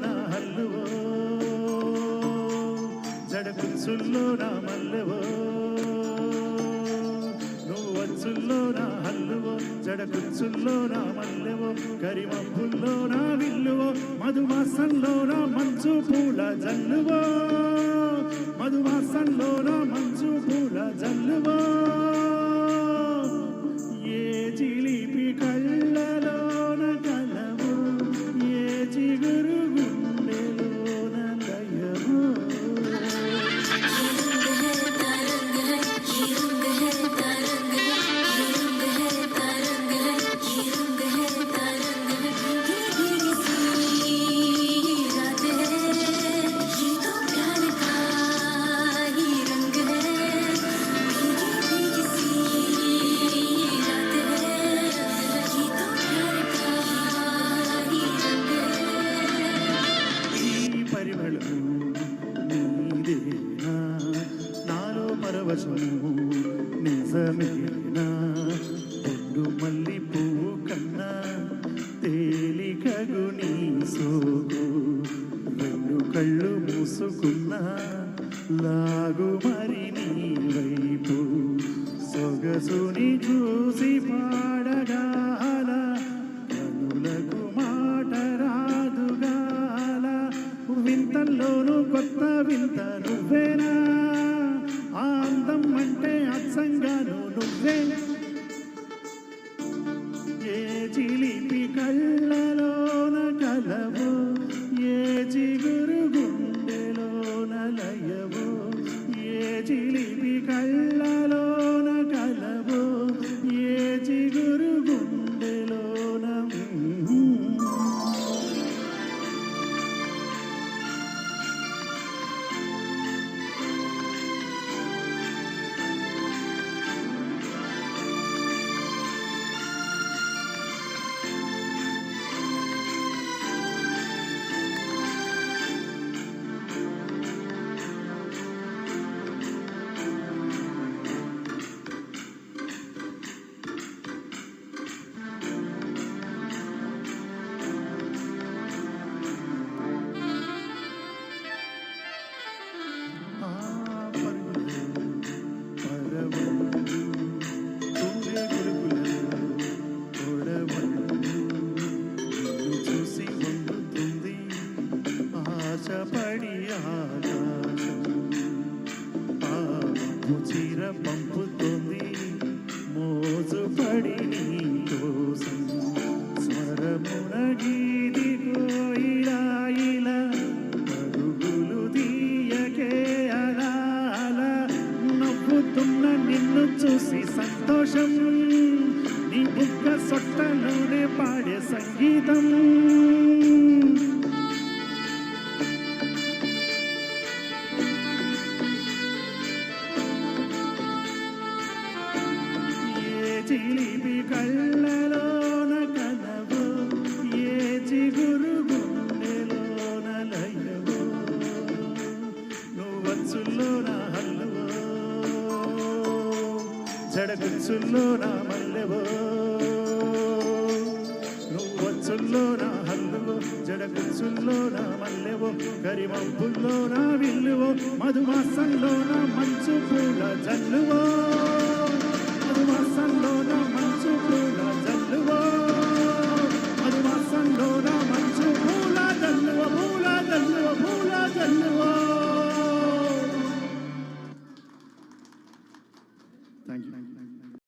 నా హల్లువో జడకుచ్చుల్లో నా మల్లెవో నువ్వు వచ్చుల్లో నా హల్లువో జడకుచ్చుల్లో నా మల్లెవో కరిమబ్బుల్లో నా విల్లువో మధుమాసంలో నా మంచు పూల జల్లువో మధుమాసంలో నా మంచు పూల జల్లువో ఏ జిలిపి కళ్ళలోన కలవో ఏ చిగురు గుండెలోన లయవో నీదేనా నాలో పరవశము నిజమేనా పొడ్డు మల్లి పువ్వు కన్నా తేలికగు నీ సోగు రెండు కళ్ళు మూసుకున్నా లాగు మరి నీ వైపు సొగసుని చూసి పాడగాల కనులకు మాట రాదుగాల వింతల్లోనూ కొత్త వింత నువ్వేనా ఆ అందం అంటే అచ్చంగాను నువ్వే ఏ చిలిపి కళ్ళలోన కలవో ఏ చిగురు గుండెలోన లయవో ఏ చిలిపి కళ్ళలోన కలవో ఏ చిగురు గుండెలోన ఆశపడి ఆకాశం చీర పంపుతుంది మోజుపడి నీ కోసం స్వరమున గీది కోయిలా ఇలా పరుగులు తీయకే అలా అలా నవ్వుతున్న నిన్ను చూసి సంతోషం నీ బుగ్గ సొట్టలోనే పాడే సంగీతం చిలిపి కళ్ళలోన కలవో ఏ చిగురు గుండెలోన లయవో నువ్వు వచ్చుల్లో నా హల్లువో జడకుచ్చుల్లో నా మల్లెవో నువ్వు వచ్చుల్లో నా హల్లువో జడకుచ్చుల్లో నా మల్లెవో కరిమబ్బుల్లో నా విల్లువో మధుమాసంలో నా మంచు పూల జల్లువో మధుమాసంలో నా మంచు పూల జల్లువో మధుమాసంలో నా మంచు పూల జల్లువో పూల జల్లువో పూల జల్లువో థ్యాంక్ యూ